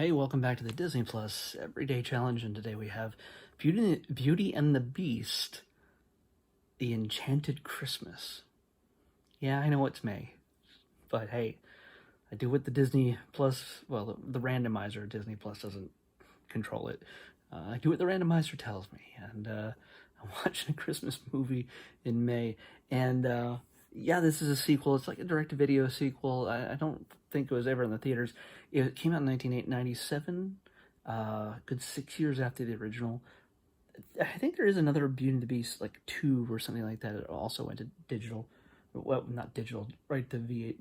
Hey, welcome back to the Disney Plus Everyday Challenge, and today we have Beauty and the Beast, the Enchanted Christmas. Yeah, I know it's May, but hey, I do what the Disney Plus, well, the randomizer Disney Plus doesn't control it. I do what the randomizer tells me, and I'm watching a Christmas movie in May, and yeah, this is a sequel. It's like a direct-to-video sequel. I don't think it was ever in the theaters. It came out in 1997, good 6 years after the original. I think there is another Beauty and the Beast, like 2 or something like that. It also went to digital. Well, not digital, right to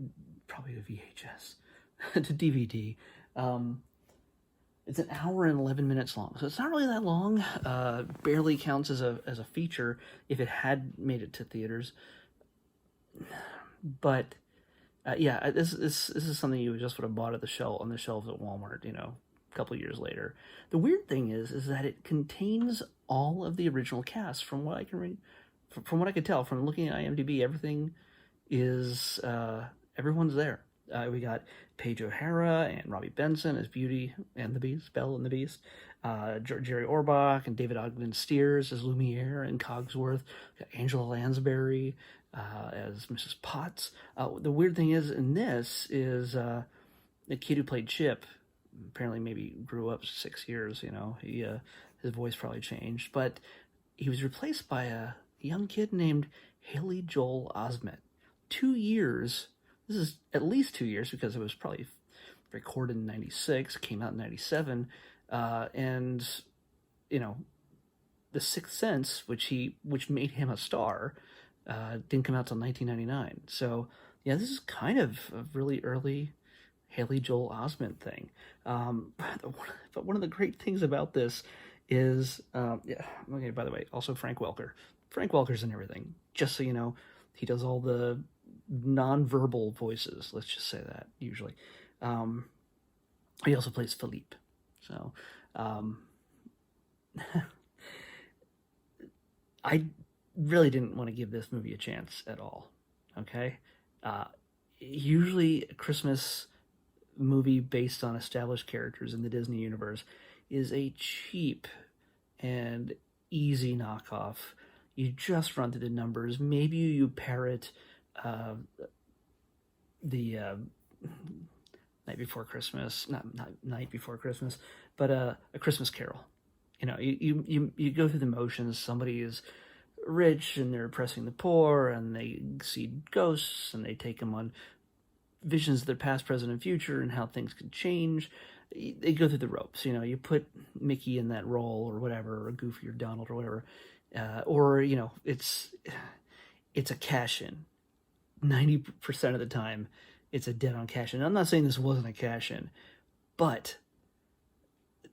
probably to VHS, to DVD. It's an hour and 11 minutes long, so it's not really that long. Barely counts as a feature if it had made it to theaters. But yeah, this is something you just would have bought at the shelf on the shelves at Walmart, a couple years later. The weird thing is that it contains all of the original cast. From what I can read, from what I could tell from looking at IMDb, everything is everyone's there. We got Paige O'Hara and Robbie Benson as Beauty and the Beast, Belle and the Beast. Jerry Orbach and David Ogden Stiers as Lumiere and Cogsworth. We got Angela Lansbury as Mrs. Potts. The weird thing is in this is the kid who played Chip apparently maybe grew up 6 years. He his voice probably changed, but he was replaced by a young kid named Haley Joel Osment. 2 years. This is at least 2 years because it was probably recorded in '96, came out in '97, and The Sixth Sense, which made him a star, didn't come out till 1999. So yeah, this is kind of a really early Haley Joel Osment thing. But one of the great things about this is, yeah. Okay. By the way, also Frank Welker. Frank Welker's in everything. Just so you know, he does all the non-verbal voices. Let's just say that usually. He also plays Philippe. So, I really didn't want to give this movie a chance at all. Okay, usually a Christmas movie based on established characters in the Disney universe is a cheap and easy knockoff. You just run through the numbers. Maybe you parrot the Night Before Christmas, not Night Before Christmas, but A Christmas Carol. You go through the motions. Somebody is rich and they're oppressing the poor, and they see ghosts, and they take them on visions of their past, present, and future, and how things could change. They go through the ropes. You put Mickey in that role, or whatever, or Goofy, or Donald, or whatever, or it's a cash in. 90% of the time, it's a dead on cash in. I'm not saying this wasn't a cash in, but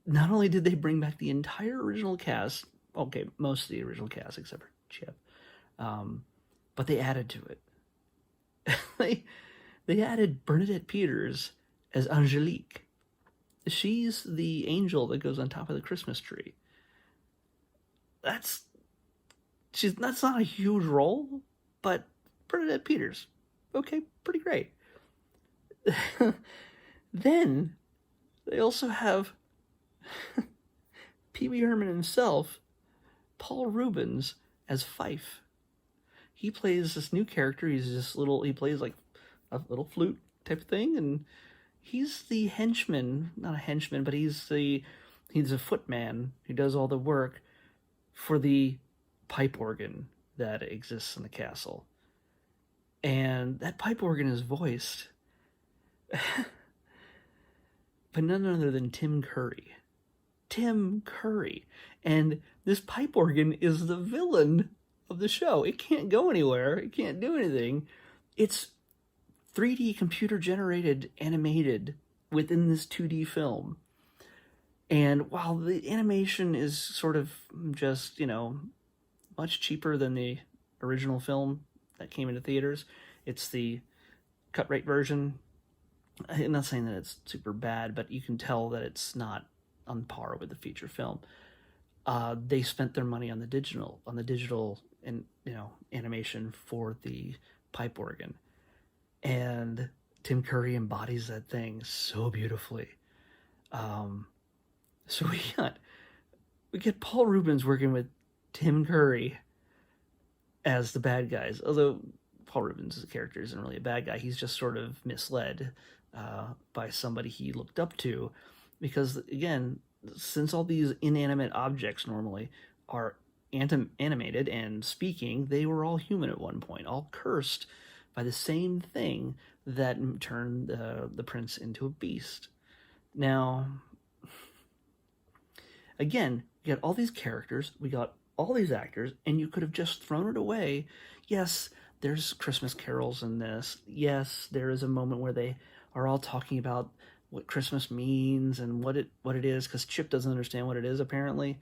not only did they bring back the entire original cast, okay, most of the original cast except for Chip, but they added to it. they added Bernadette Peters as Angelique. She's the angel that goes on top of the Christmas tree. That's not a huge role, but Bernadette Peters, okay, pretty great. Then they also have Pee Wee Herman himself, Paul Rubens, as Fife. He plays this new character. He plays like a little flute type of thing, and he's the henchman, not a henchman, but he's a footman who does all the work for the pipe organ that exists in the castle. And that pipe organ is voiced by none other than Tim Curry. Tim Curry. And this pipe organ is the villain of the show. It can't go anywhere. It can't do anything. It's 3D computer generated, animated within this 2D film. And while the animation is sort of just, much cheaper than the original film that came into theaters, it's the cut rate version. I'm not saying that it's super bad, but you can tell that it's not on par with the feature film. They spent their money on the digital and animation for the pipe organ, and Tim Curry embodies that thing so beautifully. So we get Paul Rubens working with Tim Curry as the bad guys. Although Paul Rubens' character isn't really a bad guy, he's just sort of misled by somebody he looked up to, because again, since all these inanimate objects normally are animated and speaking, they were all human at one point, all cursed by the same thing that turned the prince into a beast. Now, again, we got all these characters, we got all these actors, and you could have just thrown it away. Yes, there's Christmas carols in this. Yes, there is a moment where they are all talking about what Christmas means and what it is, because Chip doesn't understand what it is, apparently.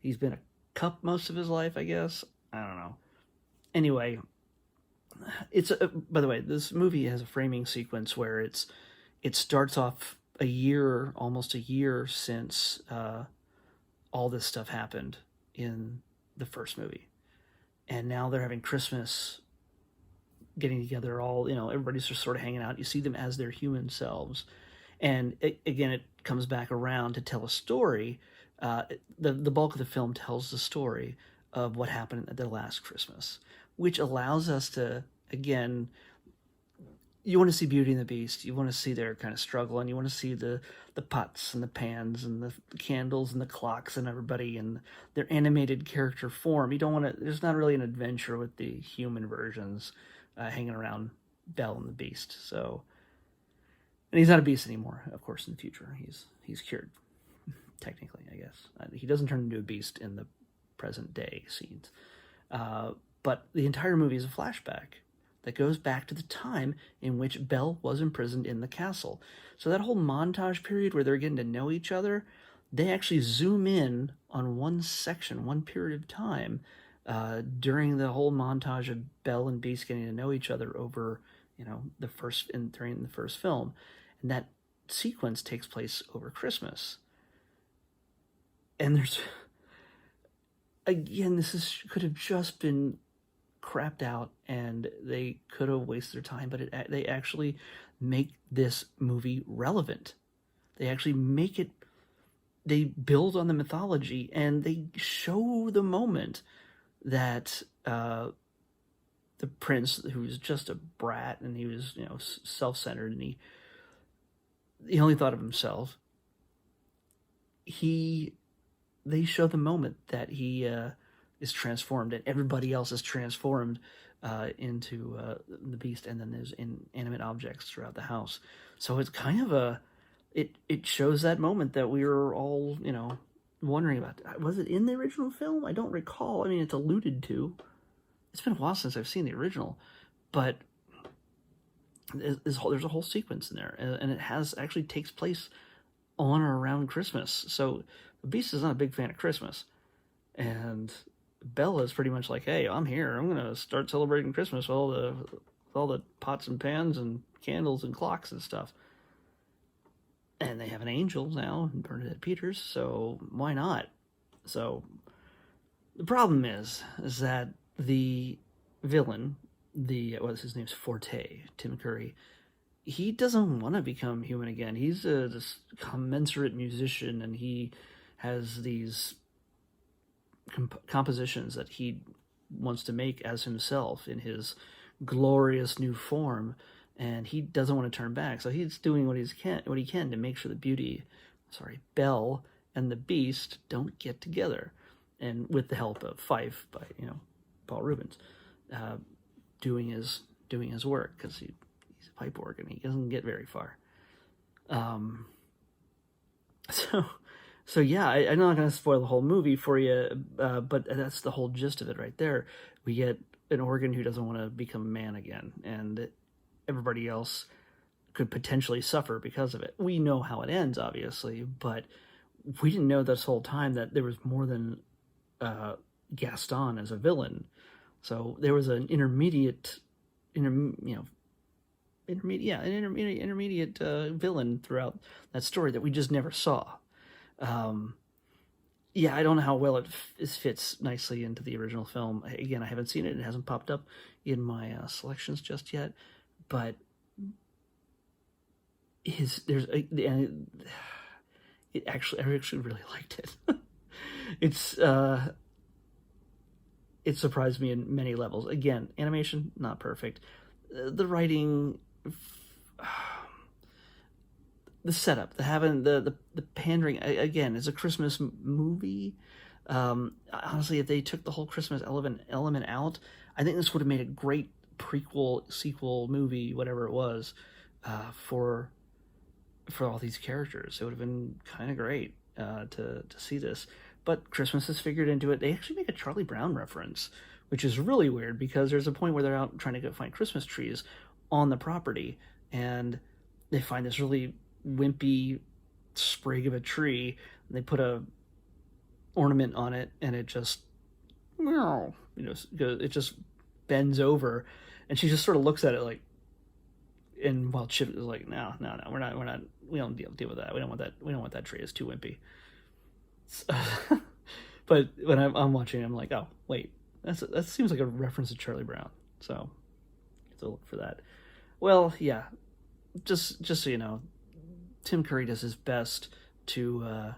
He's been a cup most of his life, I guess. I don't know. Anyway, by the way, this movie has a framing sequence where it starts off almost a year since all this stuff happened in the first movie, and now they're having Christmas, getting together. All everybody's just sort of hanging out. You see them as their human selves, and again, it comes back around to tell a story. The bulk of the film tells the story of what happened at their last Christmas, which allows us to, again, you want to see Beauty and the Beast, you want to see their kind of struggle, and you want to see the pots and the pans and the candles and the clocks and everybody in their animated character form. You don't want to, there's not really an adventure with the human versions hanging around Belle and the Beast. So, and he's not a beast anymore, of course, in the future. He's cured, technically, I guess. He doesn't turn into a beast in the present day scenes. But the entire movie is a flashback that goes back to the time in which Belle was imprisoned in the castle. So that whole montage period where they're getting to know each other, they actually zoom in on one section, one period of time during the whole montage of Belle and Beast getting to know each other over, during the first film. And that sequence takes place over Christmas. And there's, again, could have just been crapped out, and they could have wasted their time, but they actually make this movie relevant. They actually they build on the mythology, and they show the moment that the prince, who was just a brat, and he was self-centered, and he only thought of himself. They show the moment that he is transformed, and everybody else is transformed into the beast, and then there's inanimate objects throughout the house. So it's kind of it shows that moment that we were all wondering about. Was it in the original film? I don't recall. I mean, it's alluded to. It's been a while since I've seen the original, but there's a whole sequence in there, and it actually takes place on or around Christmas. So the beast is not a big fan of Christmas, and Bella is pretty much like, hey, I'm here. I'm going to start celebrating Christmas with all the pots and pans and candles and clocks and stuff. And they have an angel now, Bernadette Peters, so why not? So the problem is that the villain, his name's Forte, Tim Curry, he doesn't want to become human again. He's this commensurate musician, and he has these compositions that he wants to make as himself in his glorious new form, and he doesn't want to turn back. So he's doing what he can to make sure that Belle and the Beast don't get together, and with the help of Fife by Paul Rubens, doing his work, because he's a pipe organ. He doesn't get very far. So yeah, I'm not going to spoil the whole movie for you, but that's the whole gist of it right there. We get an organ who doesn't want to become a man again, and everybody else could potentially suffer because of it. We know how it ends, obviously, but we didn't know this whole time that there was more than Gaston as a villain. So there was an intermediate villain throughout that story that we just never saw. I don't know how well it fits nicely into the original film. Again, I haven't seen it. It hasn't popped up in my selections just yet. But I actually really liked it. It's it surprised me in many levels. Again, animation not perfect. The writing, the setup, the having the pandering. Again, it's a Christmas movie. Honestly, if they took the whole Christmas element out, I think this would have made a great prequel, sequel movie, whatever it was, for all these characters. It would have been kind of great to see this. But Christmas is figured into it. They actually make a Charlie Brown reference, which is really weird because there's a point where they're out trying to go find Christmas trees on the property, and they find this really wimpy sprig of a tree, and they put a ornament on it, and it just, it just bends over, and she just sort of looks at it like, and while Chip is like, no, we don't deal with that. We don't want that tree. It's too wimpy. But when I'm watching, I'm like, oh wait, that seems like a reference to Charlie Brown. So have to look for that. Well, yeah, just so you know, Tim Curry does his best to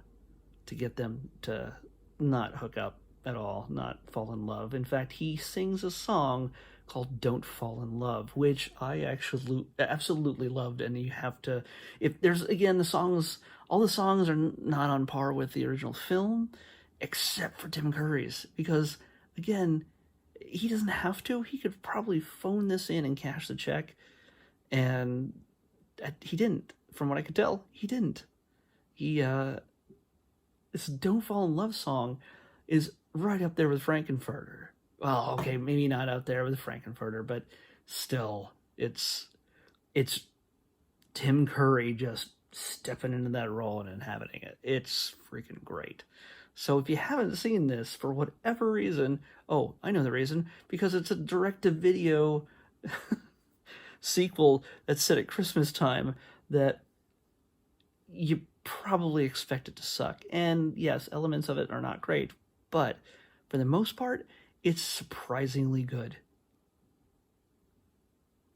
get them to not hook up at all, not fall in love. In fact, he sings a song called "Don't Fall in Love," which I actually absolutely loved. And you have to, if there's, again, all the songs are not on par with the original film, except for Tim Curry's, because again, he doesn't have to. He could probably phone this in and cash the check, and he didn't. From what I could tell, he didn't. This "Don't Fall in Love" song is right up there with Frankenfurter. Well, okay, maybe not out there with Frankenfurter, but still, it's Tim Curry just stepping into that role and inhabiting it. It's freaking great. So if you haven't seen this for whatever reason, oh, I know the reason, because it's a direct-to-video sequel that's set at Christmas time that you probably expect it to suck. And yes, elements of it are not great, but for the most part, it's surprisingly good.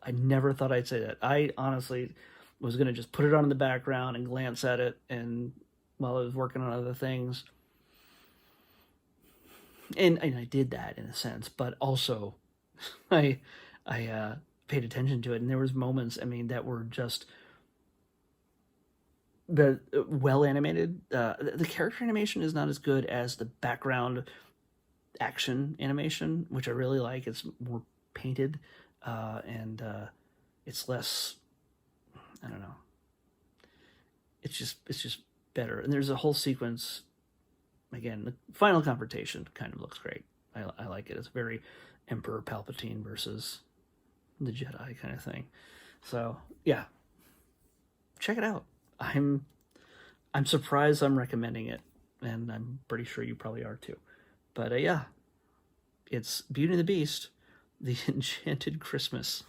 I never thought I'd say that. I honestly was going to just put it on in the background and glance at it and while I was working on other things. And I did that in a sense, but also I paid attention to it, and there was moments, that were just the well animated. The character animation is not as good as the background action animation, which I really like. It's more painted, and it's less, I don't know. It's just better. And there's a whole sequence. Again, the final confrontation kind of looks great. I like it. It's very Emperor Palpatine versus the Jedi kind of thing. So yeah, check it out. I'm surprised I'm recommending it, and I'm pretty sure you probably are too. But yeah, it's Beauty and the Beast, the Enchanted Christmas.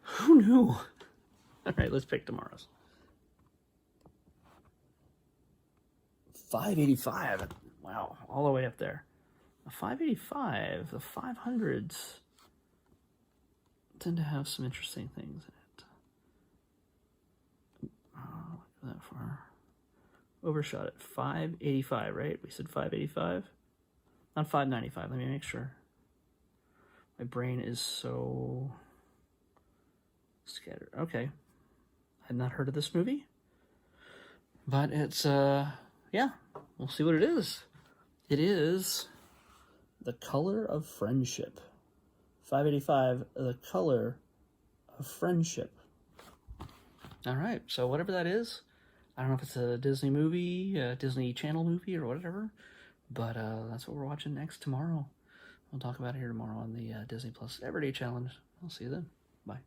Who knew? All right, let's pick tomorrow's. 585. Wow, all the way up there. A 585, the 500s tend to have some interesting things in it. Oh, look at that far. Overshot it. 585, right? We said 585? Not 595. Let me make sure. My brain is so scattered. Okay. I had not heard of this movie. But it's, yeah, we'll see what it is. It is The Color of Friendship. 585, The Color of Friendship. All right, so whatever that is, I don't know if it's a Disney movie, a Disney Channel movie, or whatever, but that's what we're watching next tomorrow. We'll talk about it here tomorrow on the Disney Plus Everyday Challenge. I'll see you then. Bye.